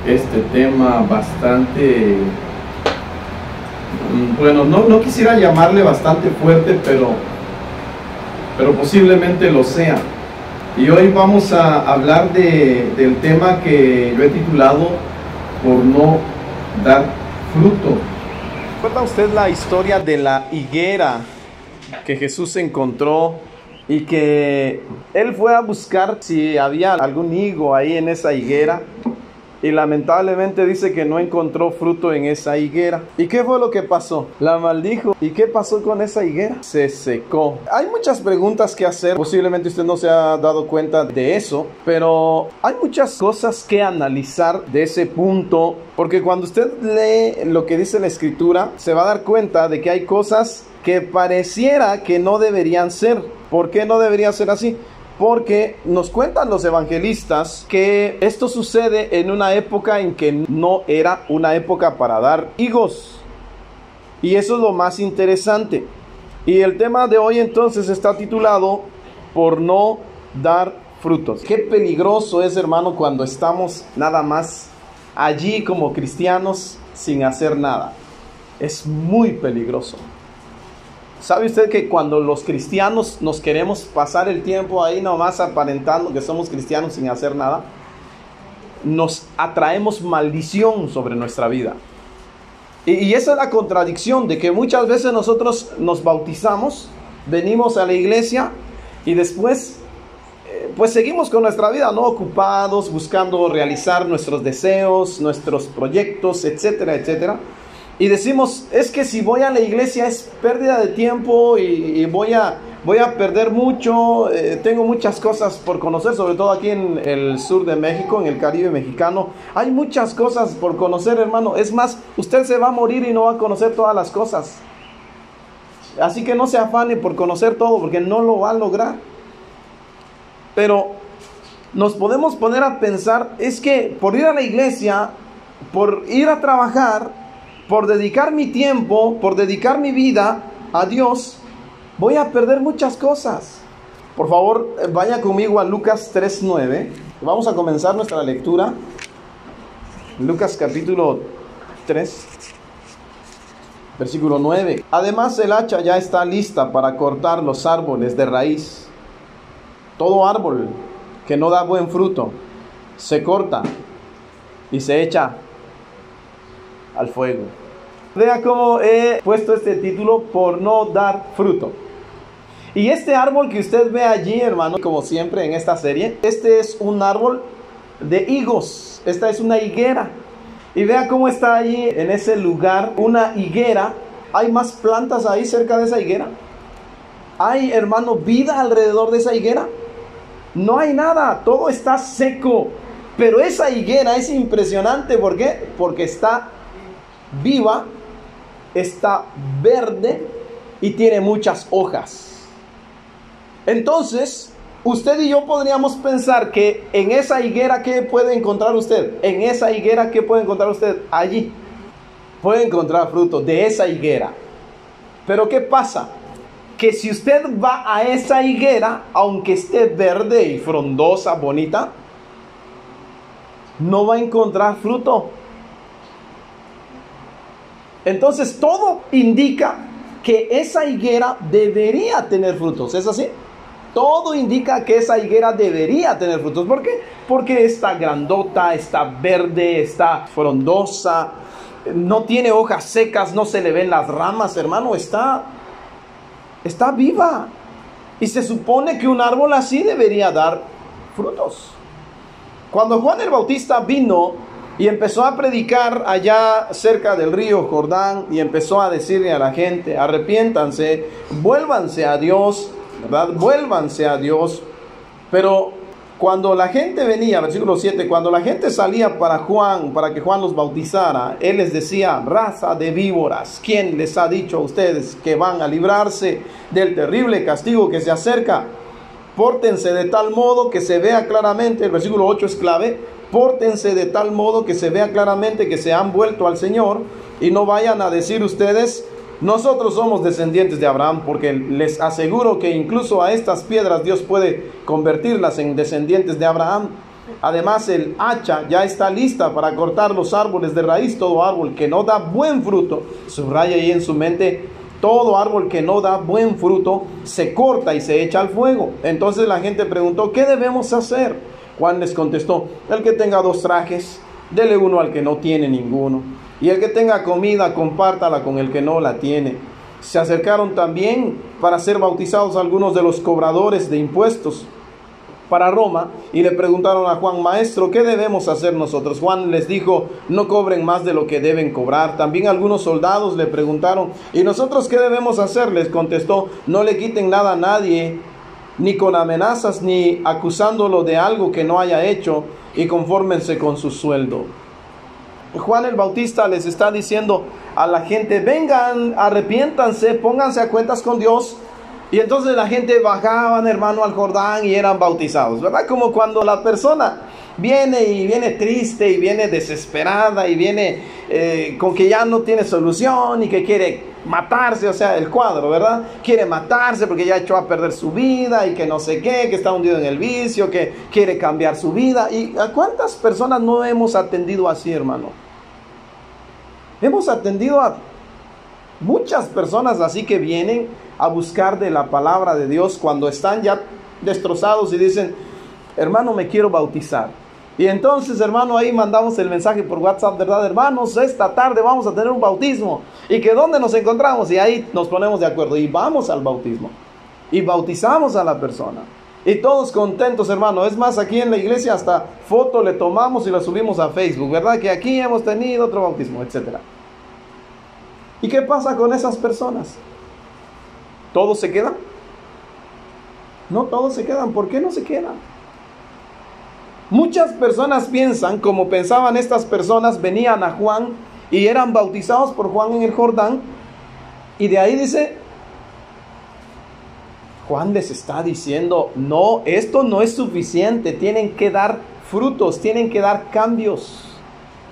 este tema bastante, bueno, no quisiera llamarle bastante fuerte, pero posiblemente lo sea. Y hoy vamos a hablar del tema que yo he titulado Por no dar fruto. ¿Recuerda usted la historia de la higuera que Jesús encontró y que él fue a buscar si había algún higo ahí en esa higuera? Y lamentablemente dice que no encontró fruto en esa higuera. ¿Y qué fue lo que pasó? La maldijo. ¿Y qué pasó con esa higuera? Se secó. Hay muchas preguntas que hacer. Posiblemente usted no se ha dado cuenta de eso, pero hay muchas cosas que analizar de ese punto, porque cuando usted lee lo que dice la Escritura, se va a dar cuenta de que hay cosas que pareciera que no deberían ser. ¿Por qué no debería ser así? Porque nos cuentan los evangelistas que esto sucede en una época en que no era una época para dar higos. Y eso es lo más interesante. Y el tema de hoy entonces está titulado Por no dar frutos. Qué peligroso es, hermano, cuando estamos nada más allí como cristianos sin hacer nada. Es muy peligroso. ¿Sabe usted que cuando los cristianos nos queremos pasar el tiempo ahí nomás aparentando que somos cristianos sin hacer nada, nos atraemos maldición sobre nuestra vida? Y esa es la contradicción de que muchas veces nosotros nos bautizamos, venimos a la iglesia y después pues seguimos con nuestra vida, ¿no? Ocupados, buscando realizar nuestros deseos, nuestros proyectos, etcétera, etcétera. Y decimos, es que si voy a la iglesia es pérdida de tiempo y voy a perder mucho, tengo muchas cosas por conocer, sobre todo aquí en el sur de México, en el Caribe mexicano. Hay muchas cosas por conocer, hermano. Es más, usted se va a morir y no va a conocer todas las cosas. Así que no se afane por conocer todo, porque no lo va a lograr. Pero nos podemos poner a pensar, es que por ir a la iglesia, por ir a trabajar, por dedicar mi tiempo, por dedicar mi vida a Dios, voy a perder muchas cosas. Por favor, vaya conmigo a Lucas 3:9. Vamos a comenzar nuestra lectura. Lucas capítulo 3, versículo 9. Además, el hacha ya está lista para cortar los árboles de raíz. Todo árbol que no da buen fruto se corta y se echa al fuego. Vea cómo he puesto este título, Por no dar fruto. Y este árbol que usted ve allí, hermano, como siempre en esta serie, este es un árbol de higos. Esta es una higuera. Y vea cómo está allí en ese lugar una higuera. ¿Hay más plantas ahí cerca de esa higuera? ¿Hay, hermano, vida alrededor de esa higuera? No hay nada, todo está seco. Pero esa higuera es impresionante. ¿Por qué? Porque está viva, está verde y tiene muchas hojas. Entonces, usted y yo podríamos pensar que en esa higuera, ¿qué puede encontrar usted? En esa higuera, ¿qué puede encontrar usted? Allí puede encontrar fruto de esa higuera. Pero ¿qué pasa? Que si usted va a esa higuera, aunque esté verde y frondosa, bonita, no va a encontrar fruto. Entonces todo indica que esa higuera debería tener frutos. ¿Es así? Todo indica que esa higuera debería tener frutos. ¿Por qué? Porque está grandota, está verde, está frondosa, no tiene hojas secas, no se le ven las ramas, hermano. Está viva. Y se supone que un árbol así debería dar frutos. Cuando Juan el Bautista vino y empezó a predicar allá cerca del río Jordán y empezó a decirle a la gente, arrepiéntanse, vuélvanse a Dios, ¿verdad? Vuélvanse a Dios. Pero cuando la gente venía, versículo 7, cuando la gente salía para que Juan los bautizara, él les decía, raza de víboras, ¿quién les ha dicho a ustedes que van a librarse del terrible castigo que se acerca? Pórtense de tal modo que se vea claramente, el versículo 8 es clave, pórtense de tal modo que se vea claramente que se han vuelto al Señor y no vayan a decir ustedes, nosotros somos descendientes de Abraham, porque les aseguro que incluso a estas piedras Dios puede convertirlas en descendientes de Abraham. Además, el hacha ya está lista para cortar los árboles de raíz. Todo árbol que no da buen fruto, subraya ahí en su mente, todo árbol que no da buen fruto se corta y se echa al fuego. Entonces la gente preguntó, ¿qué debemos hacer? Juan les contestó, el que tenga 2 trajes, dele uno al que no tiene ninguno. Y el que tenga comida, compártala con el que no la tiene. Se acercaron también para ser bautizados algunos de los cobradores de impuestos para Roma y le preguntaron a Juan, maestro, ¿qué debemos hacer nosotros? Juan les dijo, no cobren más de lo que deben cobrar. También algunos soldados le preguntaron, ¿y nosotros qué debemos hacer? Les contestó, no le quiten nada a nadie, ni con amenazas, ni acusándolo de algo que no haya hecho, y confórmense con su sueldo. Juan el Bautista les está diciendo a la gente, vengan, arrepiéntanse, pónganse a cuentas con Dios. Y entonces la gente bajaban, hermano, al Jordán y eran bautizados, ¿verdad? Como cuando la persona viene triste y viene desesperada y viene con que ya no tiene solución y que quiere matarse, o sea, el cuadro, ¿verdad? Quiere matarse porque ya echó a perder su vida y que no sé qué, que está hundido en el vicio, que quiere cambiar su vida. ¿Y a cuántas personas no hemos atendido así, hermano? Hemos atendido a muchas personas así que vienen a buscar de la palabra de Dios cuando están ya destrozados y dicen, hermano, me quiero bautizar. Y entonces, hermano, ahí mandamos el mensaje por WhatsApp, ¿verdad, hermanos? Esta tarde vamos a tener un bautismo. ¿Y que dónde nos encontramos? Y ahí nos ponemos de acuerdo y vamos al bautismo. Y bautizamos a la persona. Y todos contentos, hermano. Es más, aquí en la iglesia hasta foto le tomamos y la subimos a Facebook, ¿verdad? Que aquí hemos tenido otro bautismo, etc. ¿Y qué pasa con esas personas? ¿Todos se quedan? No, todos se quedan. ¿Por qué no se quedan? Muchas personas piensan, como pensaban estas personas, venían a Juan y eran bautizados por Juan en el Jordán. Y de ahí dice, Juan les está diciendo, no, esto no es suficiente. Tienen que dar frutos, tienen que dar cambios.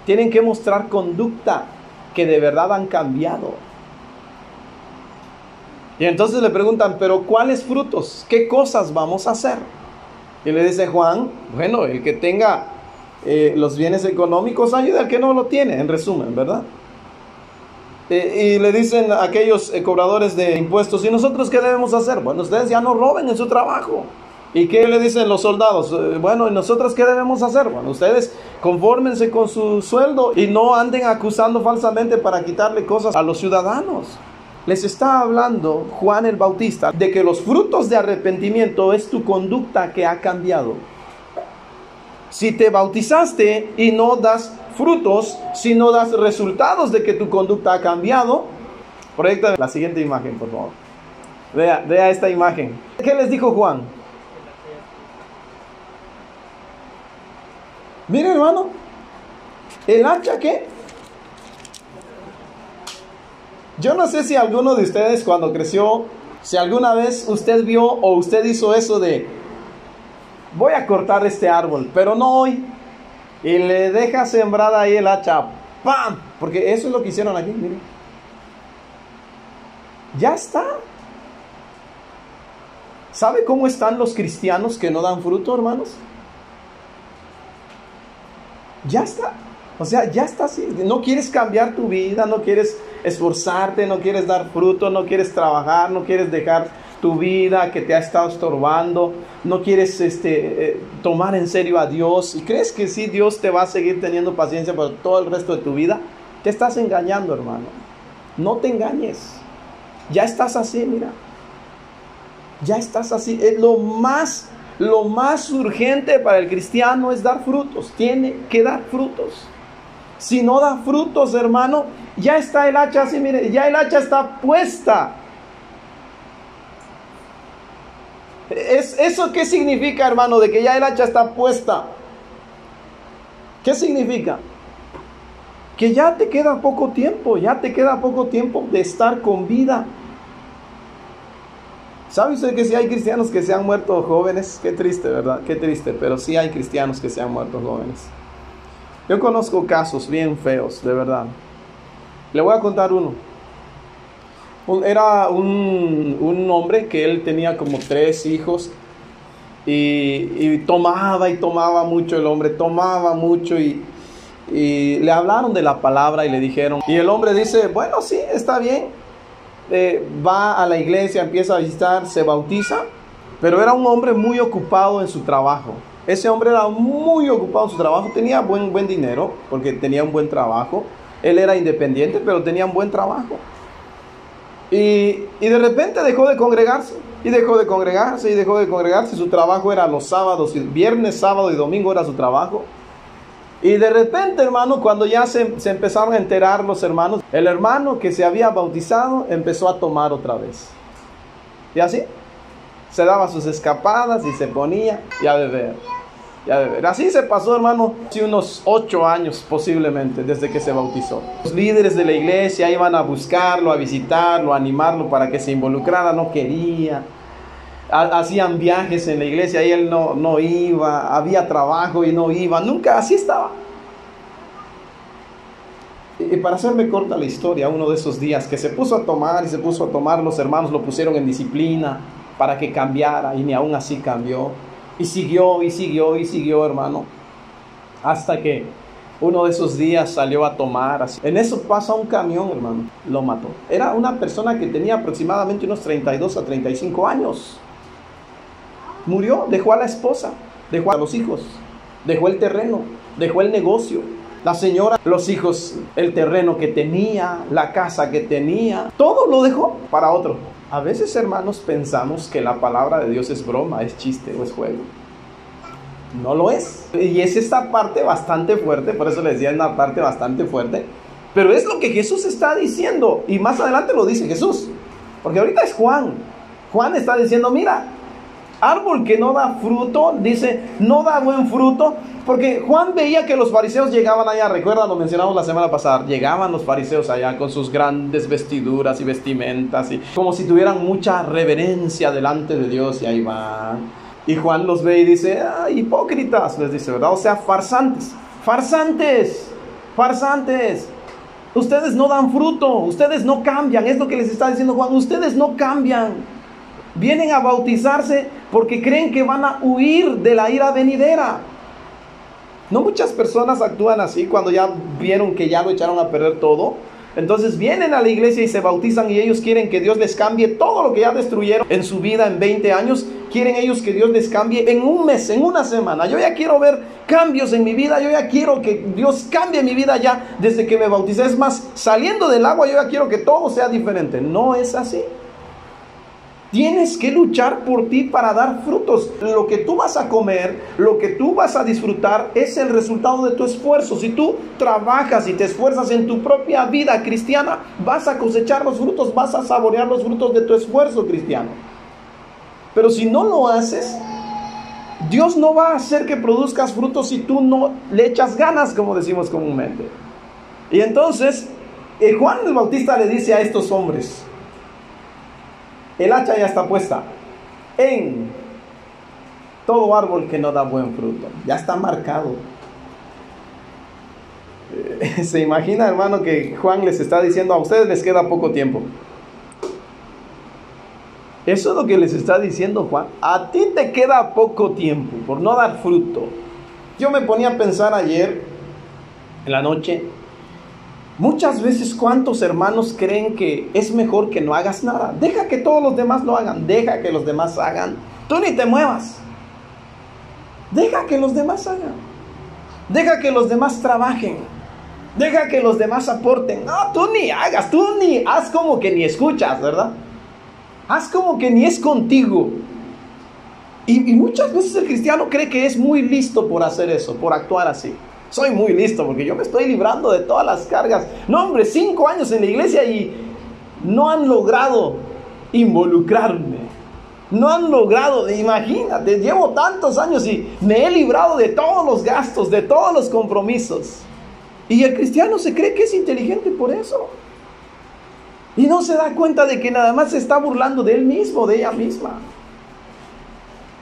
Tienen que mostrar conducta que de verdad han cambiado. Y entonces le preguntan, pero ¿cuáles frutos? ¿Qué cosas vamos a hacer? Y le dice Juan, bueno, el que tenga los bienes económicos ayuda al que no lo tiene, en resumen, ¿verdad? Y le dicen aquellos cobradores de impuestos, ¿y nosotros qué debemos hacer? Bueno, ustedes ya no roben en su trabajo. ¿Y qué le dicen los soldados? Bueno, ¿y nosotros qué debemos hacer? Bueno, ustedes confórmense con su sueldo y no anden acusando falsamente para quitarle cosas a los ciudadanos. Les está hablando Juan el Bautista de que los frutos de arrepentimiento es tu conducta que ha cambiado. Si te bautizaste y no das frutos, si no das resultados de que tu conducta ha cambiado, proyecta la siguiente imagen, por favor. Vea esta imagen. ¿Qué les dijo Juan? Mire, hermano, el hacha, ¿qué? Yo no sé si alguno de ustedes cuando creció, si alguna vez usted vio o usted hizo eso de, voy a cortar este árbol, pero no hoy. Y le deja sembrada ahí el hacha, ¡pam! Porque eso es lo que hicieron aquí, miren. Ya está. ¿Sabe cómo están los cristianos que no dan fruto, hermanos? Ya está. O sea, ya está así. No quieres cambiar tu vida, no quieres esforzarte, no quieres dar fruto, no quieres trabajar, no quieres dejar tu vida que te ha estado estorbando, no quieres tomar en serio a Dios. ¿Y crees que sí Dios te va a seguir teniendo paciencia por todo el resto de tu vida? Te estás engañando, hermano. No te engañes. Ya estás así, mira. Ya estás así. Es lo más urgente para el cristiano es dar frutos. Tiene que dar frutos. Si no da frutos, hermano, ya está el hacha así, mire, ya el hacha está puesta. ¿Eso qué significa, hermano, de que ya el hacha está puesta? ¿Qué significa? Que ya te queda poco tiempo, de estar con vida. ¿Sabe usted que si hay cristianos que se han muerto jóvenes? Qué triste, ¿verdad? Qué triste, pero sí hay cristianos que se han muerto jóvenes. Yo conozco casos bien feos, de verdad. Le voy a contar uno. Era un hombre que él tenía como 3 hijos y tomaba mucho el hombre, tomaba mucho y le hablaron de la palabra y le dijeron, y el hombre dice, bueno, sí, está bien, va a la iglesia, empieza a visitar, se bautiza, pero era un hombre muy ocupado en su trabajo. Ese hombre era muy ocupado en su trabajo, tenía buen dinero, porque tenía un buen trabajo, él era independiente, pero tenía un buen trabajo. Y de repente dejó de congregarse, su trabajo era los sábados, viernes, sábado y domingo era su trabajo. Y de repente, hermano, cuando ya se empezaron a enterar los hermanos, el hermano que se había bautizado empezó a tomar otra vez. Y así, se daba sus escapadas y se ponía a beber. Así se pasó, hermano, unos 8 años posiblemente desde que se bautizó. Los líderes de la iglesia iban a buscarlo, a visitarlo, a animarlo para que se involucrara, no quería. Hacían viajes en la iglesia y él no iba, había trabajo y no iba, nunca, así estaba. Y para hacerme corta la historia, uno de esos días que se puso a tomar, los hermanos lo pusieron en disciplina para que cambiara, y ni aún así cambió. Y siguió, hermano, hasta que uno de esos días salió a tomar. Así. En eso pasa un camión, hermano, lo mató. Era una persona que tenía aproximadamente unos 32 a 35 años. Murió, dejó a la esposa, dejó a los hijos, dejó el terreno, dejó el negocio, la señora, los hijos, el terreno que tenía, la casa que tenía, todo lo dejó para otro. A veces, hermanos, pensamos que la palabra de Dios es broma, es chiste o es juego. No lo es. Y es esta parte bastante fuerte, por eso les decía, es una parte bastante fuerte. Pero es lo que Jesús está diciendo, y más adelante lo dice Jesús. Porque ahorita es Juan. Juan está diciendo, mira, árbol que no da fruto, dice, no da buen fruto, porque Juan veía que los fariseos llegaban allá, recuerda, lo mencionamos la semana pasada, llegaban los fariseos allá con sus grandes vestiduras y vestimentas, y como si tuvieran mucha reverencia delante de Dios, y ahí van. Y Juan los ve y dice, hipócritas, les dice, ¿verdad? O sea, farsantes, ustedes no dan fruto, ustedes no cambian, es lo que les está diciendo Juan, ustedes no cambian. Vienen a bautizarse porque creen que van a huir de la ira venidera. No muchas personas actúan así cuando ya vieron que ya lo echaron a perder todo. Entonces vienen a la iglesia y se bautizan y ellos quieren que Dios les cambie todo lo que ya destruyeron en su vida en 20 años. Quieren ellos que Dios les cambie en un mes, en una semana. Yo ya quiero ver cambios en mi vida. Yo ya quiero que Dios cambie mi vida ya desde que me bauticé. Es más, saliendo del agua yo ya quiero que todo sea diferente. No es así. Tienes que luchar por ti para dar frutos. Lo que tú vas a comer, lo que tú vas a disfrutar es el resultado de tu esfuerzo. Si tú trabajas y te esfuerzas en tu propia vida cristiana, vas a cosechar los frutos, vas a saborear los frutos de tu esfuerzo cristiano. Pero si no lo haces, Dios no va a hacer que produzcas frutos si tú no le echas ganas, como decimos comúnmente. Y entonces, Juan el Bautista le dice a estos hombres, el hacha ya está puesta en todo árbol que no da buen fruto. Ya está marcado. Se imagina, hermano, que Juan les está diciendo, a ustedes les queda poco tiempo. Eso es lo que les está diciendo Juan. A ti te queda poco tiempo por no dar fruto. Yo me ponía a pensar ayer en la noche, muchas veces cuántos hermanos creen que es mejor que no hagas nada. Deja que todos los demás lo hagan. Deja que los demás hagan. Tú ni te muevas. Deja que los demás hagan. Deja que los demás trabajen. Deja que los demás aporten. No, tú ni hagas. Tú ni haz como que ni escuchas, ¿verdad? Haz como que ni es contigo. Y muchas veces el cristiano cree que es muy listo por hacer eso, por actuar así. Soy muy listo porque yo me estoy librando de todas las cargas. No, hombre, 5 años en la iglesia y no han logrado involucrarme. No han logrado, imagínate, llevo tantos años y me he librado de todos los gastos, de todos los compromisos. Y el cristiano se cree que es inteligente por eso. Y no se da cuenta de que nada más se está burlando de él mismo, de ella misma.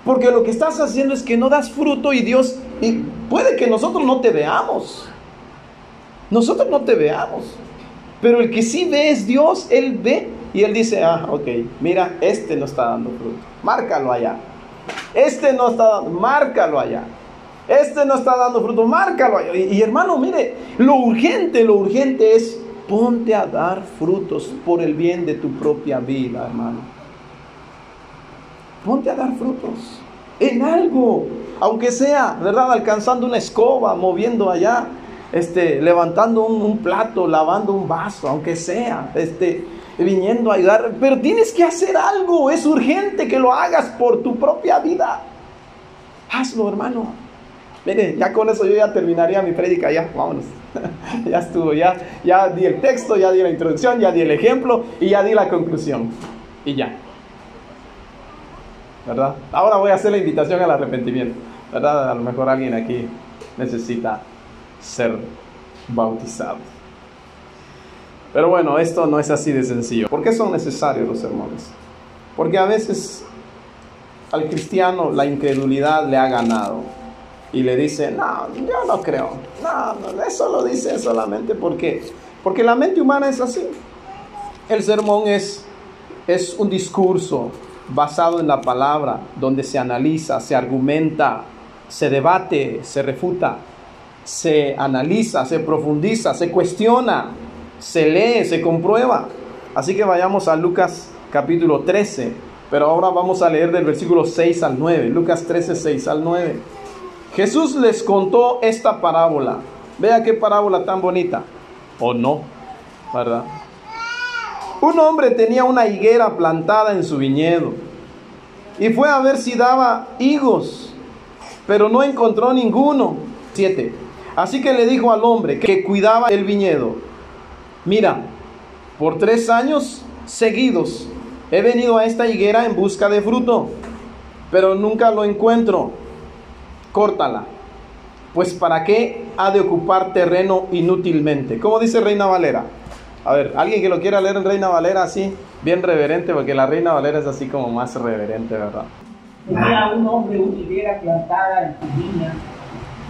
Porque lo que estás haciendo es que no das fruto y Dios... Y puede que nosotros no te veamos. Nosotros no te veamos. Pero el que sí ve es Dios. Él ve y Él dice, ok, mira, este no está dando fruto. Márcalo allá. Este no está dando, márcalo allá. Este no está dando fruto, márcalo allá. Y hermano, mire, lo urgente es ponte a dar frutos por el bien de tu propia vida, hermano. Ponte a dar frutos en algo, aunque sea, ¿verdad? Alcanzando una escoba, moviendo allá, levantando un plato, lavando un vaso, aunque sea, viniendo a ayudar. Pero tienes que hacer algo, es urgente que lo hagas por tu propia vida. Hazlo, hermano. Mire, ya con eso yo ya terminaría mi prédica, ya, vámonos. Ya estuvo, ya di el texto, ya di la introducción, ya di el ejemplo y ya di la conclusión. Y ya. ¿Verdad? Ahora voy a hacer la invitación al arrepentimiento. ¿Verdad? A lo mejor alguien aquí necesita ser bautizado. Pero bueno, esto no es así de sencillo. ¿Por qué son necesarios los sermones? Porque a veces al cristiano la incredulidad le ha ganado y le dice, no, yo no creo, no, eso lo dice solamente porque la mente humana es así. El sermón es un discurso basado en la palabra, donde se analiza, se argumenta, se debate, se refuta, se analiza, se profundiza, se cuestiona, se lee, se comprueba. Así que vayamos a Lucas capítulo 13, pero ahora vamos a leer del versículo 6 al 9. Lucas 13, 6 al 9. Jesús les contó esta parábola. Vea qué parábola tan bonita. ¿O no? ¿Verdad? Un hombre tenía una higuera plantada en su viñedo y fue a ver si daba higos, pero no encontró ninguno. 7. Así que le dijo al hombre que cuidaba el viñedo, mira, por 3 años seguidos he venido a esta higuera en busca de fruto, pero nunca lo encuentro. Córtala, pues ¿para qué ha de ocupar terreno inútilmente? ¿Cómo dice Reina Valera? A ver, alguien que lo quiera leer en Reina Valera así, bien reverente, porque la Reina Valera es así como más reverente, ¿verdad? Tenía un hombre una higuera plantada en su viña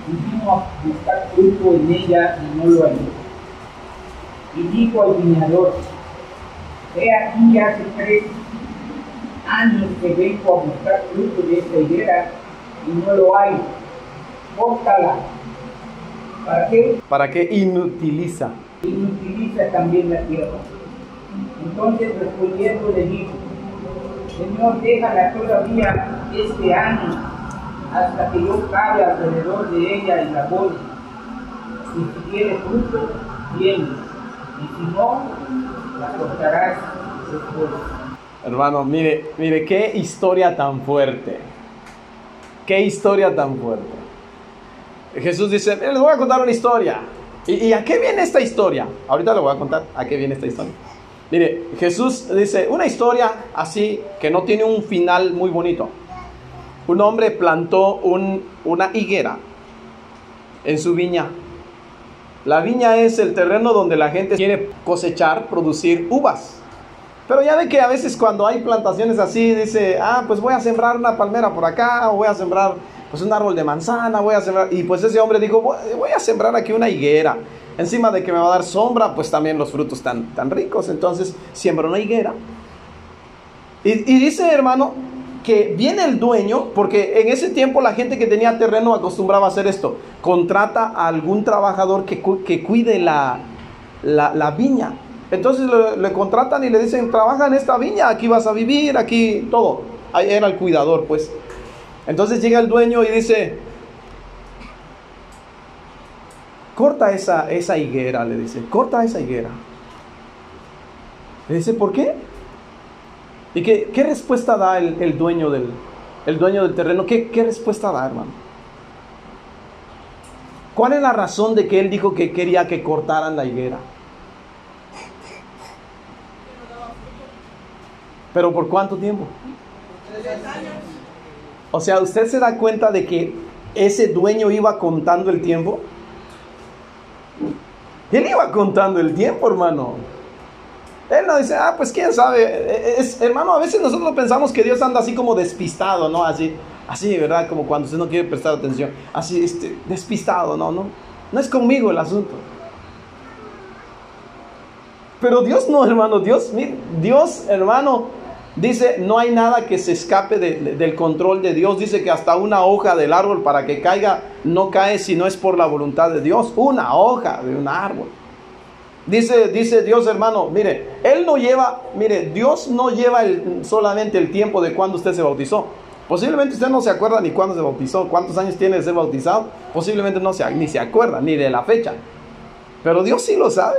y vino a buscar fruto en ella y no lo halló. Y dijo al viñador, he aquí hace 3 años que vengo a buscar fruto de esta higuera y no lo hay. Córtala. ¿Para qué? ¿Para qué inutiliza? Inutiliza también la tierra. Entonces respondiendo le dijo, Señor, déjala todavía este año hasta que yo cabe alrededor de ella y la abone. Y si tiene fruto, bien, y si no, la cortarás después. Hermano, mire qué historia tan fuerte. Qué historia tan fuerte. Jesús dice, les voy a contar una historia. ¿Y a qué viene esta historia? Ahorita le voy a contar a qué viene esta historia. Mire, Jesús dice, una historia así que no tiene un final muy bonito. Un hombre plantó una higuera en su viña. La viña es el terreno donde la gente quiere cosechar, producir uvas. Pero ya ve que a veces cuando hay plantaciones así, dice, pues voy a sembrar una palmera por acá, o voy a sembrar pues un árbol de manzana, voy a sembrar. Y pues ese hombre dijo, voy a sembrar aquí una higuera. Encima de que me va a dar sombra, pues también los frutos tan ricos. Entonces siembra una higuera. Y dice, hermano, que viene el dueño, porque en ese tiempo la gente que tenía terreno acostumbraba a hacer esto. Contrata a algún trabajador que cuide la viña. Entonces le contratan y le dicen, trabaja en esta viña, aquí vas a vivir, aquí todo. Ahí era el cuidador, pues. Entonces llega el dueño y dice, corta esa higuera, le dice, corta esa higuera. Le dice, ¿por qué? ¿Y qué respuesta da el dueño del terreno? ¿Qué respuesta da, hermano? ¿Cuál es la razón de que él dijo que quería que cortaran la higuera? ¿Pero por cuánto tiempo? 3 años. O sea, ¿usted se da cuenta de que ese dueño iba contando el tiempo? Él iba contando el tiempo, hermano. Él no dice, pues quién sabe. Hermano, a veces nosotros pensamos que Dios anda así como despistado, ¿no? Así, ¿verdad? Como cuando usted no quiere prestar atención. Así, despistado, no es conmigo el asunto. Pero Dios no, hermano. Dios, hermano, Dice, no hay nada que se escape del control de Dios. Dice que hasta una hoja del árbol para que caiga, no cae si no es por la voluntad de Dios. Una hoja de un árbol. Dice Dios, hermano, mire, Dios no lleva solamente el tiempo de cuando usted se bautizó. Posiblemente usted no se acuerda ni cuándo se bautizó, cuántos años tiene de ser bautizado. Posiblemente ni se acuerda, ni de la fecha. Pero Dios sí lo sabe.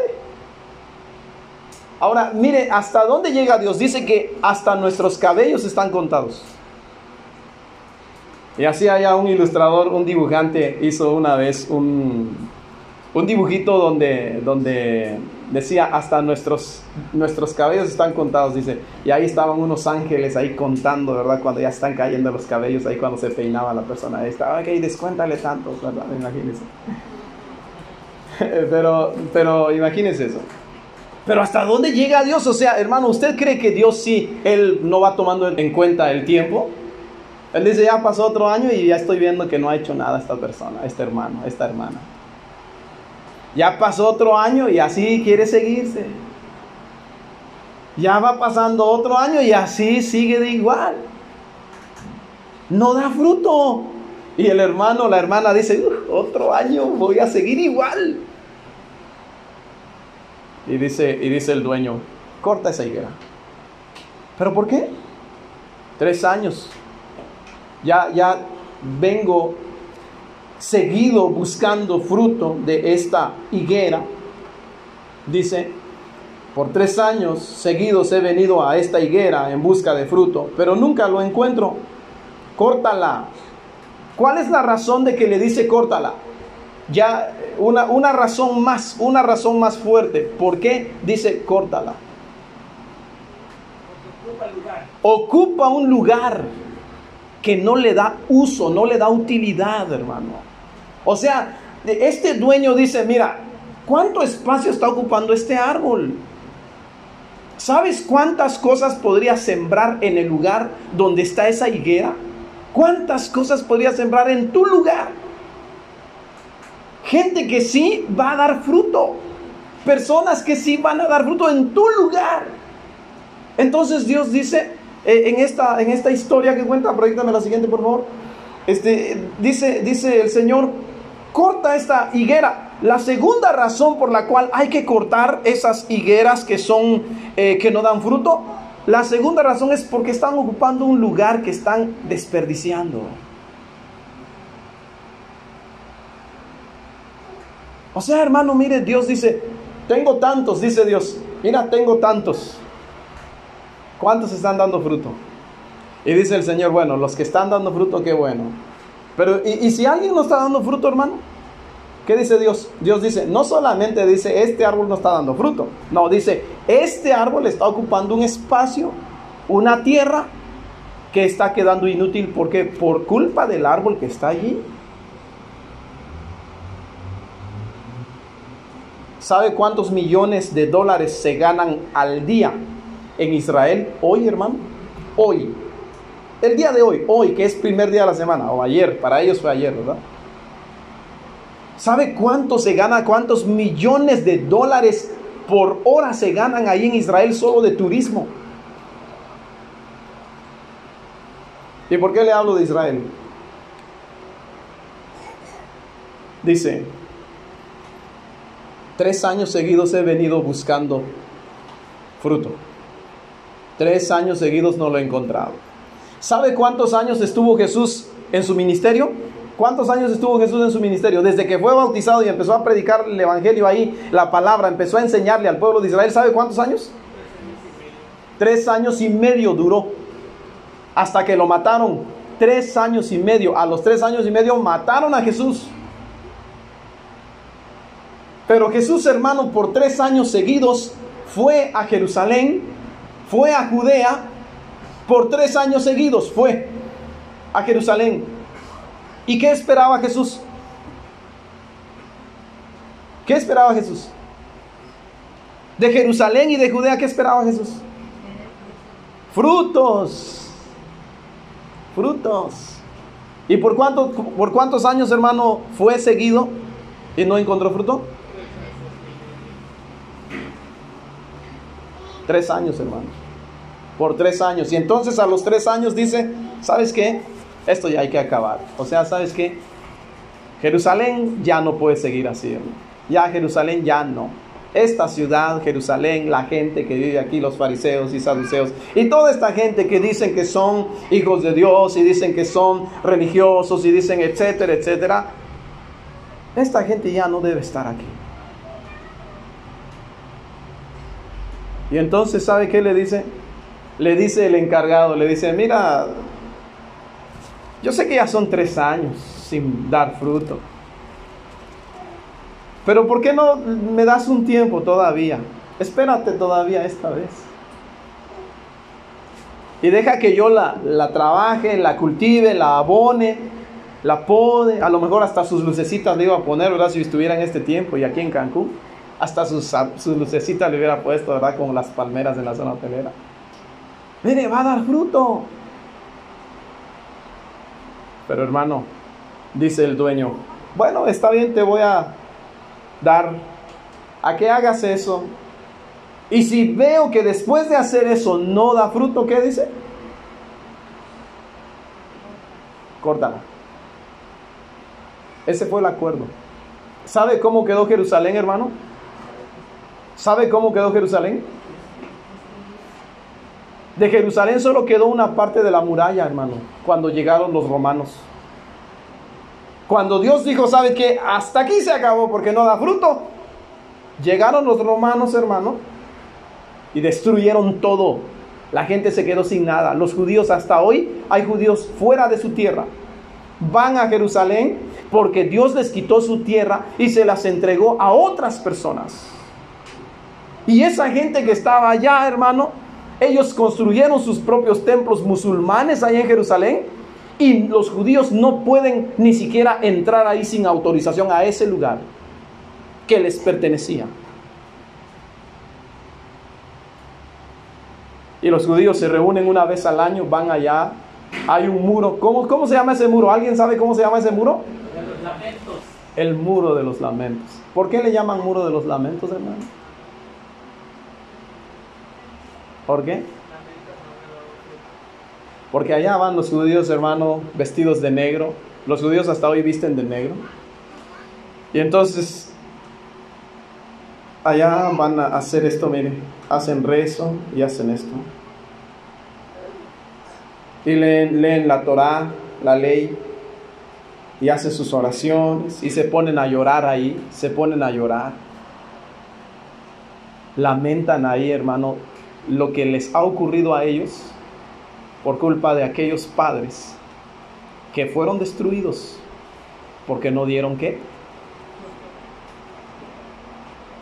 Ahora, mire, ¿hasta dónde llega Dios? Dice que hasta nuestros cabellos están contados. Y así allá un ilustrador, un dibujante, hizo una vez un dibujito donde decía, hasta nuestros cabellos están contados, dice. Y ahí estaban unos ángeles ahí contando, ¿verdad? Cuando ya están cayendo los cabellos, ahí cuando se peinaba la persona. Ahí estaba, ok, descuéntale tanto, ¿verdad? Imagínense. Pero imagínense eso. Pero ¿hasta dónde llega Dios? O sea, hermano, ¿usted cree que Dios sí, Él no va tomando en cuenta el tiempo? Él dice, ya pasó otro año y ya estoy viendo que no ha hecho nada esta persona, este hermano, esta hermana. Ya pasó otro año y así quiere seguirse. Ya va pasando otro año y así sigue de igual. No da fruto. Y el hermano, la hermana dice, otro año voy a seguir igual. Y dice el dueño, corta esa higuera. ¿Pero por qué? 3 años. Ya vengo seguido buscando fruto de esta higuera. Dice, por 3 años seguidos he venido a esta higuera en busca de fruto, pero nunca lo encuentro. Córtala. ¿Cuál es la razón de que le dice córtala? Ya una razón más fuerte. ¿Por qué dice córtala? Ocupa un lugar que no le da uso, no le da utilidad, hermano. O sea, este dueño dice, mira, ¿cuánto espacio está ocupando este árbol? ¿Sabes cuántas cosas podría sembrar en el lugar donde está esa higuera? ¿Cuántas cosas podría sembrar en tu lugar? Gente que sí va a dar fruto. Personas que sí van a dar fruto en tu lugar. Entonces Dios dice, en esta historia que cuenta, proyéctame la siguiente por favor. Dice el Señor, corta esta higuera. La segunda razón por la cual hay que cortar esas higueras que no dan fruto, la segunda razón es porque están ocupando un lugar que están desperdiciando. O sea, hermano, mire, Dios dice, tengo tantos, dice Dios, mira, tengo tantos. ¿Cuántos están dando fruto? Y dice el Señor, bueno, los que están dando fruto, qué bueno. Pero, ¿y si alguien no está dando fruto, hermano? ¿Qué dice Dios? Dios dice, no solamente dice, este árbol no está dando fruto. No, dice, este árbol está ocupando un espacio, una tierra que está quedando inútil. ¿Por qué? Por culpa del árbol que está allí. ¿Sabe cuántos millones de dólares se ganan al día en Israel hoy, hermano? Hoy. El día de hoy que es primer día de la semana, o ayer, para ellos fue ayer, ¿verdad? ¿Sabe cuánto se gana? ¿Cuántos millones de dólares por hora se ganan ahí en Israel solo de turismo? ¿Y por qué le hablo de Israel? Dice, 3 años seguidos he venido buscando fruto. 3 años seguidos no lo he encontrado. ¿Sabe cuántos años estuvo Jesús en su ministerio? ¿Cuántos años estuvo Jesús en su ministerio? Desde que fue bautizado y empezó a predicar el evangelio ahí, la palabra, empezó a enseñarle al pueblo de Israel. ¿Sabe cuántos años? 3 años y medio duró. Hasta que lo mataron. 3 años y medio. A los 3 años y medio mataron a Jesús. Pero Jesús, hermano, por 3 años seguidos fue a Jerusalén, fue a Judea. Por 3 años seguidos fue a Jerusalén. ¿Y qué esperaba Jesús? ¿Qué esperaba Jesús? De Jerusalén y de Judea, ¿qué esperaba Jesús? Frutos. Frutos. ¿Y por cuántos años, hermano, fue seguido y no encontró fruto? 3 años, hermano. por 3 años. Y entonces a los 3 años dice, ¿sabes qué? Esto ya hay que acabar. O sea, ¿sabes qué? Jerusalén ya no puede seguir así, hermano. Ya Jerusalén ya no. Esta ciudad, Jerusalén, la gente que vive aquí, los fariseos y saduceos, y toda esta gente que dicen que son hijos de Dios, y dicen que son religiosos, y dicen etcétera, etcétera, esta gente ya no debe estar aquí. Y entonces, ¿sabe qué le dice? Le dice el encargado, le dice, mira, yo sé que ya son 3 años sin dar fruto, pero ¿por qué no me das un tiempo todavía? Espérate todavía esta vez. Y deja que yo la trabaje, la cultive, la abone, la pode. A lo mejor hasta sus lucecitas le iba a poner, ¿verdad? Si estuviera en este tiempo y aquí en Cancún, hasta sus lucecitas le hubiera puesto, ¿verdad? Como las palmeras en la zona hotelera. Mire, va a dar fruto. Pero hermano, dice el dueño, bueno, está bien, te voy a dar a que hagas eso. Y si veo que después de hacer eso no da fruto, ¿qué dice? Córtala. Ese fue el acuerdo. ¿Sabe cómo quedó Jerusalén, hermano? ¿Sabe cómo quedó Jerusalén? De Jerusalén solo quedó una parte de la muralla, hermano, cuando llegaron los romanos. Cuando Dios dijo, ¿sabe qué? Hasta aquí se acabó porque no da fruto. Llegaron los romanos, hermano, y destruyeron todo. La gente se quedó sin nada. Los judíos, hasta hoy, hay judíos fuera de su tierra. Van a Jerusalén porque Dios les quitó su tierra y se las entregó a otras personas. Y esa gente que estaba allá, hermano, ellos construyeron sus propios templos musulmanes allá en Jerusalén. Y los judíos no pueden ni siquiera entrar ahí sin autorización a ese lugar que les pertenecía. Y los judíos se reúnen una vez al año, van allá, hay un muro. ¿Cómo se llama ese muro? ¿Alguien sabe cómo se llama ese muro? De los lamentos. El muro de los lamentos. ¿Por qué le llaman muro de los lamentos, hermano? ¿Por qué? Porque allá van los judíos, hermano, vestidos de negro. Los judíos hasta hoy visten de negro. Y entonces, allá van a hacer esto, mire. Hacen rezo y hacen esto. Y leen la Torá, la ley. Y hacen sus oraciones. Y se ponen a llorar ahí. Se ponen a llorar. Lamentan ahí, hermano, lo que les ha ocurrido a ellos por culpa de aquellos padres que fueron destruidos porque no dieron ¿qué?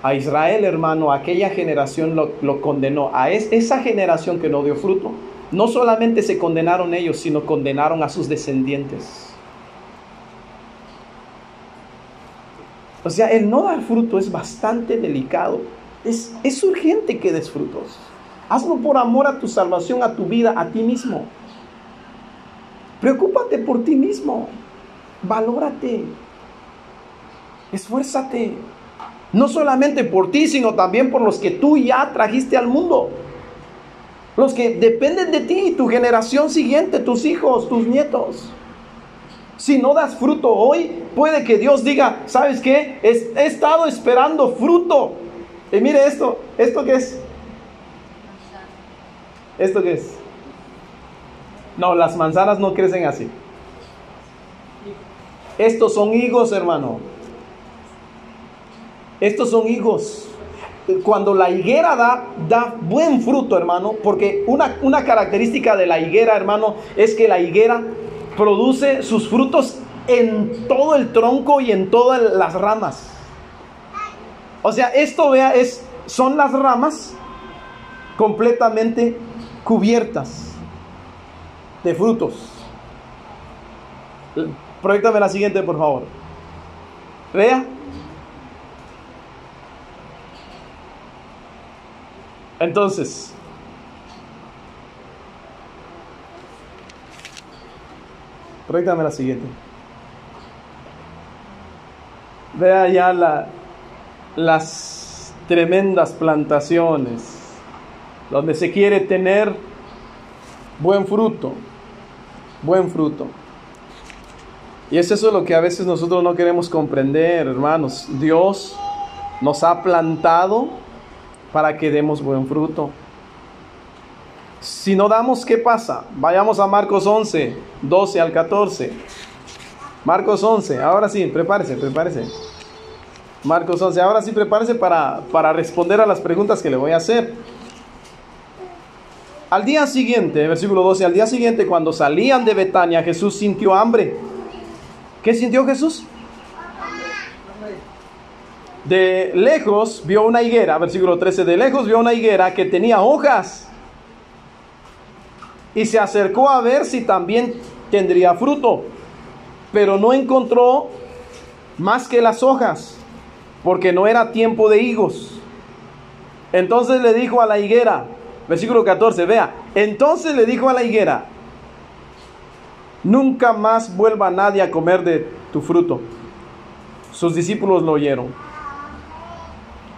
A Israel, hermano, aquella generación lo condenó. A esa generación que no dio fruto, no solamente se condenaron ellos, sino condenaron a sus descendientes. O sea, el no dar fruto es bastante delicado. Es urgente que des frutos. Hazlo por amor a tu salvación, a tu vida, a ti mismo. Preocúpate por ti mismo. Valórate. Esfuérzate. No solamente por ti, sino también por los que tú ya trajiste al mundo. Los que dependen de ti, tu generación siguiente, tus hijos, tus nietos. Si no das fruto hoy, puede que Dios diga, ¿sabes qué? He estado esperando fruto. Y mire esto. ¿Esto qué es? ¿Esto qué es? No, las manzanas no crecen así. Estos son higos, hermano. Estos son higos. Cuando la higuera da buen fruto, hermano, porque una característica de la higuera, hermano, es que la higuera produce sus frutos en todo el tronco y en todas las ramas. O sea, esto, vea, son las ramas completamente cubiertas de frutos. Proyéctame la siguiente, por favor. Vea. Entonces, proyéctame la siguiente. Vea ya las tremendas plantaciones donde se quiere tener Buen fruto. Buen fruto. Y es eso lo que a veces nosotros no queremos comprender, hermanos. Dios nos ha plantado para que demos buen fruto. Si no damos, ¿qué pasa? Vayamos a Marcos 11, 12 al 14. Marcos 11, ahora sí, prepárese. Marcos 11, ahora sí prepárese para responder a las preguntas que le voy a hacer. Al día siguiente, versículo 12, al día siguiente cuando salían de Betania, Jesús sintió hambre. ¿Qué sintió Jesús? De lejos vio una higuera, versículo 13, de lejos vio una higuera que tenía hojas. Y se acercó a ver si también tendría fruto. Pero no encontró más que las hojas, porque no era tiempo de higos. Entonces le dijo a la higuera, versículo 14, vea. Entonces le dijo a la higuera: nunca más vuelva nadie a comer de tu fruto. Sus discípulos lo oyeron.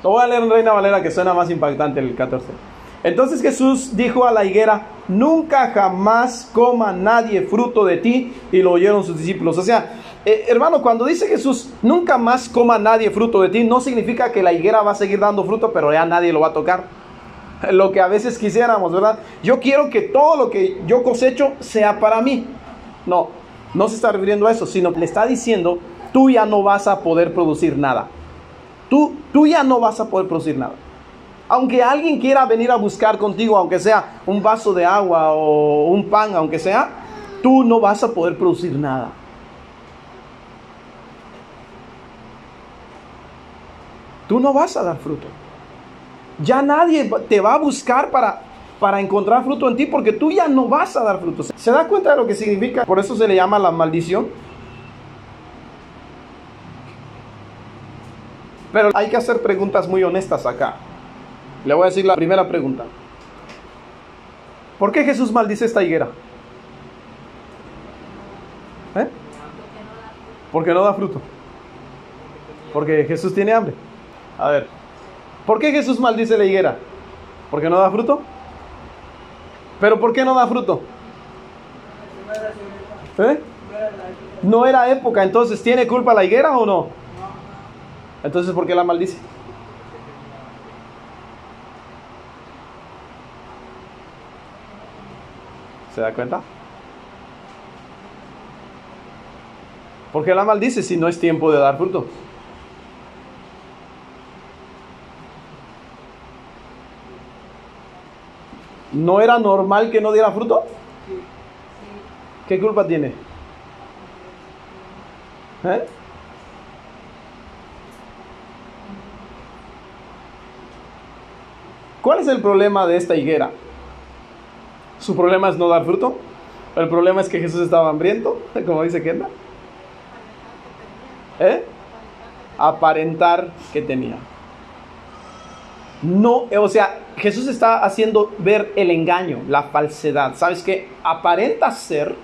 Lo voy a leer en Reina Valera, que suena más impactante el 14. Entonces Jesús dijo a la higuera: nunca jamás coma nadie fruto de ti. Y lo oyeron sus discípulos. O sea, hermano, cuando dice Jesús nunca más coma nadie fruto de ti, no significa que la higuera va a seguir dando fruto, pero ya nadie lo va a tocar. Lo que a veces quisiéramos, ¿verdad? Yo quiero que todo lo que yo cosecho sea para mí. No, no se está refiriendo a eso, sino que le está diciendo: tú ya no vas a poder producir nada. Tú ya no vas a poder producir nada. Aunque alguien quiera venir a buscar contigo, aunque sea un vaso de agua o un pan, aunque sea, tú no vas a poder producir nada. Tú no vas a dar fruto. Ya nadie te va a buscar para encontrar fruto en ti, porque tú ya no vas a dar fruto. ¿Se da cuenta de lo que significa? Por eso se le llama la maldición. Pero hay que hacer preguntas muy honestas acá. Le voy a decir la primera pregunta. ¿Por qué Jesús maldice esta higuera? Porque no da fruto. Porque Jesús tiene hambre. A ver, ¿por qué Jesús maldice la higuera? ¿Porque no da fruto? ¿Pero por qué no da fruto? No era época. Entonces, ¿tiene culpa la higuera o no? Entonces, ¿por qué la maldice? ¿Se da cuenta? ¿Por qué la maldice si no es tiempo de dar fruto? ¿No era normal que no diera fruto? ¿Qué culpa tiene? ¿Cuál es el problema de esta higuera? ¿Su problema es no dar fruto? ¿El problema es que Jesús estaba hambriento? Como dice Kenda. Aparentar que tenía. No, o sea, Jesús está haciendo ver el engaño, la falsedad. ¿Sabes qué? Aparentas ser,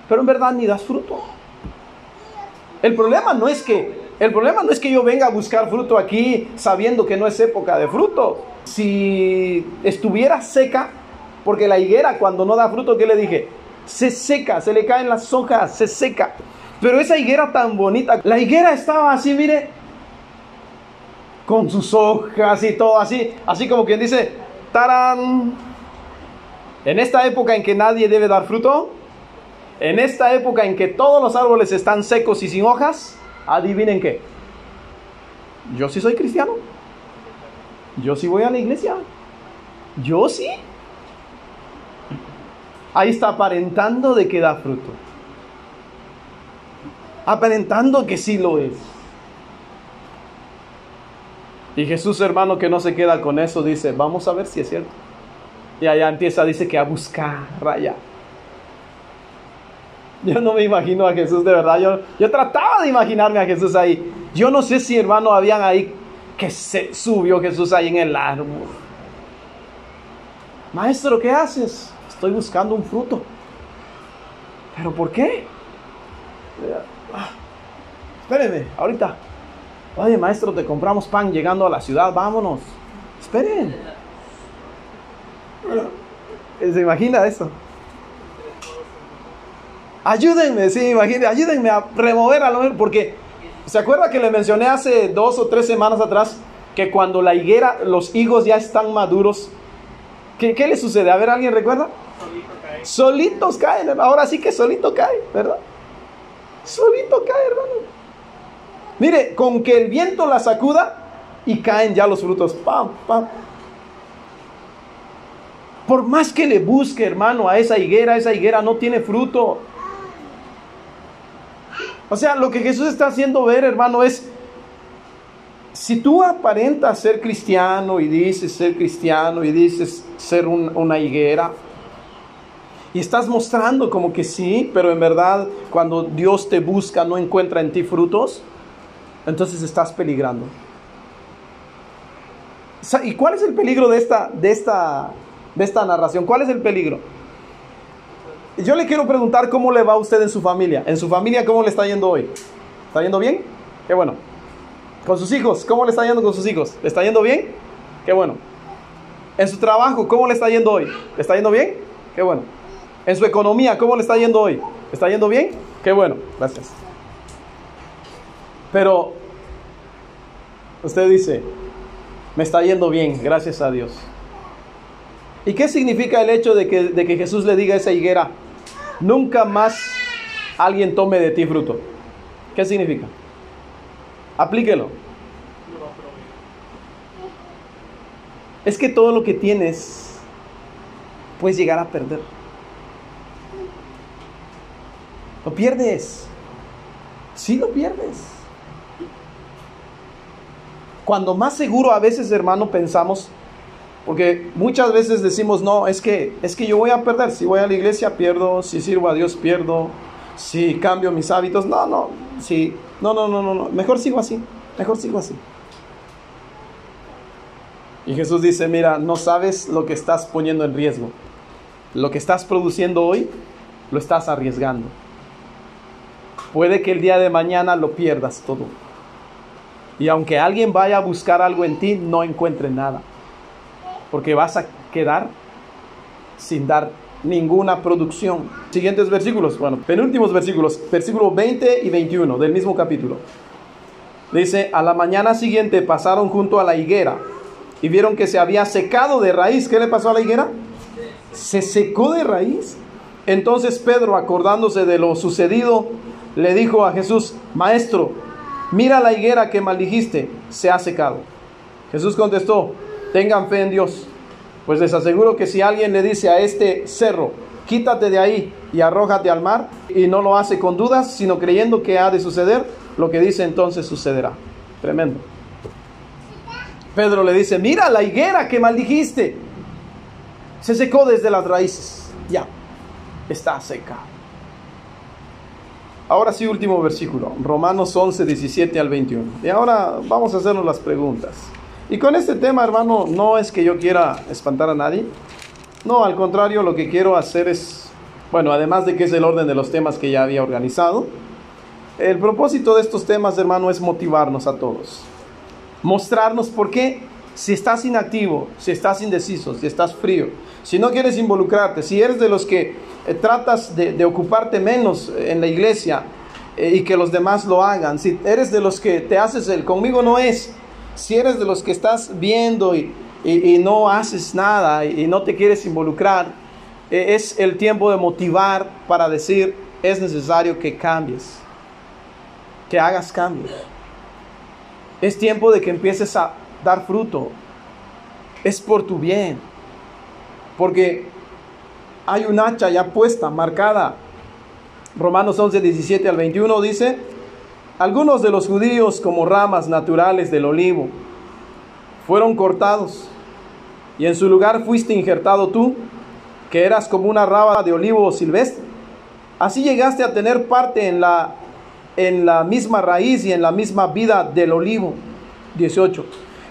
pero en verdad ni das fruto. El problema no es que yo venga a buscar fruto aquí sabiendo que no es época de fruto. Si estuviera seca, porque la higuera cuando no da fruto, ¿qué le dije? Se seca, se le caen las hojas, se seca. Pero esa higuera tan bonita, la higuera estaba así, mire, con sus hojas y todo así como quien dice, ¡tarán! En esta época en que nadie debe dar fruto, en esta época en que todos los árboles están secos y sin hojas, adivinen qué. Yo sí soy cristiano. Yo sí voy a la iglesia. Yo sí. Ahí está aparentando de que da fruto. Aparentando que sí lo es. Y Jesús, hermano, que no se queda con eso, dice, vamos a ver si es cierto. Y allá empieza, dice que a buscar allá. Yo no me imagino a Jesús de verdad. Yo trataba de imaginarme a Jesús ahí. Yo no sé si, hermano, habían ahí que se subió Jesús ahí en el árbol. Maestro, ¿qué haces? Estoy buscando un fruto. ¿Pero por qué? Espérenme, ahorita. Oye, maestro, te compramos pan llegando a la ciudad, vámonos. Esperen. ¿Se imagina eso? Ayúdenme, sí, imagínense, ayúdenme a remover a lo, porque ¿se acuerda que le mencioné hace 2 o 3 semanas atrás que cuando la higuera, los higos ya están maduros, ¿qué le sucede? A ver, ¿alguien recuerda? Solitos caen, hermano. Ahora sí que solito cae, ¿verdad? Solito cae, hermano. Mire, con que el viento la sacuda y caen ya los frutos. ¡Pam, pam! Por más que le busque, hermano, a esa higuera no tiene fruto. O sea, lo que Jesús está haciendo ver, hermano, es, si tú aparentas ser cristiano y dices ser cristiano y dices ser una higuera, y estás mostrando como que sí, pero en verdad cuando Dios te busca no encuentra en ti frutos, entonces estás peligrando. ¿Y cuál es el peligro de esta narración? ¿Cuál es el peligro? Yo le quiero preguntar cómo le va a usted en su familia. ¿En su familia cómo le está yendo hoy? ¿Está yendo bien? Qué bueno. ¿Con sus hijos? ¿Cómo le está yendo con sus hijos? ¿Le está yendo bien? Qué bueno. ¿En su trabajo? ¿Cómo le está yendo hoy? ¿Le está yendo bien? Qué bueno. ¿En su economía? ¿Cómo le está yendo hoy? ¿Le está yendo bien? Qué bueno. Gracias. Pero usted dice, me está yendo bien, gracias a Dios. ¿Y qué significa el hecho de que Jesús le diga a esa higuera, nunca más alguien tome de ti fruto? ¿Qué significa? Aplíquelo. Es que todo lo que tienes puedes llegar a perder. Lo pierdes. Sí lo pierdes. Cuando más seguro a veces, hermano, pensamos, porque muchas veces decimos, no, es que yo voy a perder. Si voy a la iglesia, pierdo. Si sirvo a Dios, pierdo. Si cambio mis hábitos, no. Mejor sigo así. Y Jesús dice, mira, no sabes lo que estás poniendo en riesgo. Lo que estás produciendo hoy, lo estás arriesgando. Puede que el día de mañana lo pierdas todo. Y aunque alguien vaya a buscar algo en ti, no encuentre nada. Porque vas a quedar sin dar ninguna producción. Siguientes versículos, penúltimos versículos, versículos 20 y 21 del mismo capítulo. Dice, a la mañana siguiente pasaron junto a la higuera y vieron que se había secado de raíz. ¿Qué le pasó a la higuera? Se secó de raíz. Entonces Pedro, acordándose de lo sucedido, le dijo a Jesús, Maestro, mira la higuera que maldijiste, se ha secado. Jesús contestó, tengan fe en Dios, pues les aseguro que si alguien le dice a este cerro, quítate de ahí y arrójate al mar, y no lo hace con dudas, sino creyendo que ha de suceder, lo que dice entonces sucederá. Tremendo. Pedro le dice, mira la higuera que maldijiste, se secó desde las raíces, ya, está seca. Ahora sí, último versículo, Romanos 11, 17 al 21. Y ahora vamos a hacernos las preguntas. Y con este tema, hermano, no es que yo quiera espantar a nadie. No, al contrario, lo que quiero hacer es, además de que es el orden de los temas que ya había organizado, el propósito de estos temas, hermano, es motivarnos a todos. Mostrarnos por qué, si estás inactivo, si estás indeciso, si estás frío, si no quieres involucrarte, si eres de los que tratas de ocuparte menos en la iglesia y que los demás lo hagan, si eres de los que te haces el conmigo no es, si eres de los que estás viendo y no haces nada y no te quieres involucrar, es el tiempo de motivar para decir, es necesario que cambies, que hagas cambios. Es tiempo de que empieces a dar fruto. Es por tu bien. Porque hay un hacha ya puesta, marcada. Romanos 11, 17 al 21 dice, algunos de los judíos como ramas naturales del olivo fueron cortados y en su lugar fuiste injertado tú, que eras como una rama de olivo silvestre. Así llegaste a tener parte en la misma raíz y en la misma vida del olivo. 18.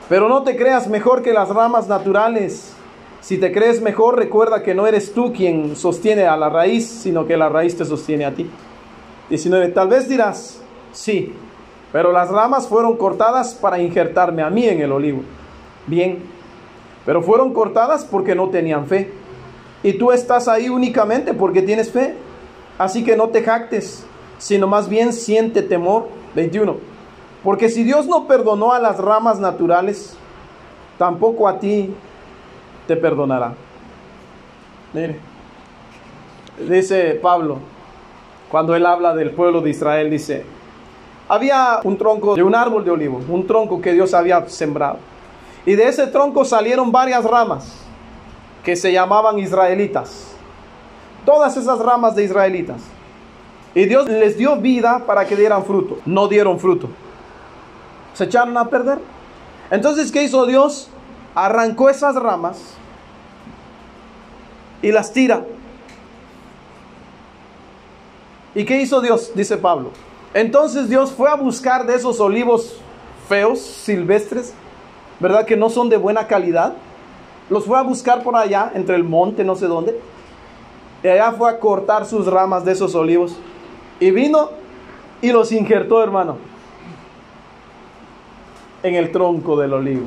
Pero no te creas mejor que las ramas naturales. Si te crees mejor, recuerda que no eres tú quien sostiene a la raíz, sino que la raíz te sostiene a ti. 19. Tal vez dirás, sí, pero las ramas fueron cortadas para injertarme a mí en el olivo. Bien, pero fueron cortadas porque no tenían fe. Y tú estás ahí únicamente porque tienes fe. Así que no te jactes, sino más bien siente temor. 21. Porque si Dios no perdonó a las ramas naturales, tampoco a ti te perdonará. Mire, dice Pablo, cuando él habla del pueblo de Israel, dice, había un tronco de un árbol de olivo, un tronco que Dios había sembrado. Y de ese tronco salieron varias ramas que se llamaban israelitas. Todas esas ramas de israelitas. Y Dios les dio vida para que dieran fruto. No dieron fruto. Se echaron a perder. Entonces, ¿qué hizo Dios? Arrancó esas ramas y las tira. ¿Y qué hizo Dios? Dice Pablo. Entonces Dios fue a buscar de esos olivos feos, silvestres, ¿verdad? Que no son de buena calidad. Los fue a buscar por allá, entre el monte, no sé dónde. Y allá fue a cortar sus ramas de esos olivos. Y vino y los injertó, hermano, en el tronco del olivo.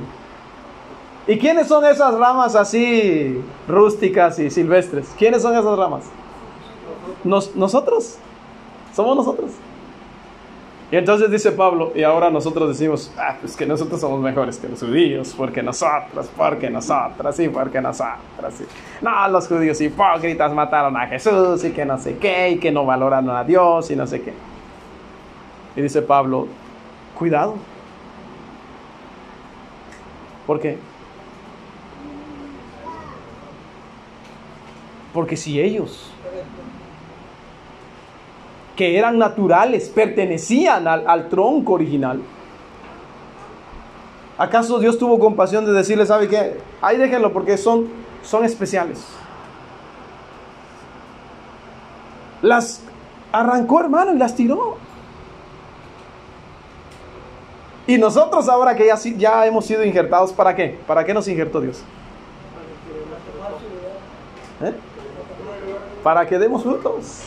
¿Y quiénes son esas ramas así rústicas y silvestres? ¿Quiénes son esas ramas? Nosotros. Somos nosotros. Y entonces dice Pablo, y ahora nosotros decimos, pues que nosotros somos mejores que los judíos, porque nosotros, sí, porque nosotros, sí. No, los judíos hipócritas mataron a Jesús, y que no sé qué, y que no valoran a Dios, y no sé qué. Y dice Pablo, cuidado. ¿Por qué? Porque si ellos, que eran naturales, pertenecían al tronco original, ¿acaso Dios tuvo compasión de decirles, ¿sabe qué? Ahí déjenlo porque son especiales? Las arrancó, hermano, y las tiró. Y nosotros ahora que ya hemos sido injertados, ¿para qué? ¿Para qué nos injertó Dios? Para que demos frutos.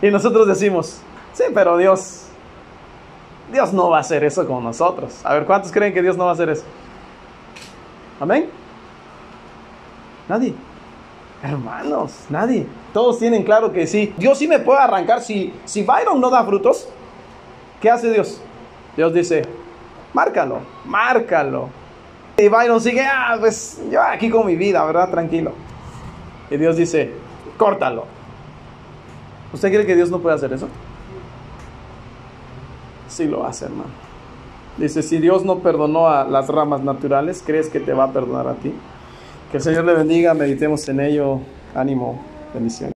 Y nosotros decimos, sí, pero Dios no va a hacer eso con nosotros. A ver, ¿cuántos creen que Dios no va a hacer eso? ¿Amén? Nadie. Hermanos, nadie. Todos tienen claro que sí. Dios sí me puede arrancar. Si Byron no da frutos, ¿qué hace Dios? Dios dice, márcalo. Y Byron sigue, pues yo aquí con mi vida, ¿verdad? Tranquilo. Y Dios dice, córtalo. ¿Usted cree que Dios no puede hacer eso? Sí lo hace, hermano. Dice, si Dios no perdonó a las ramas naturales, ¿crees que te va a perdonar a ti? Que el Señor le bendiga, meditemos en ello. Ánimo, bendiciones.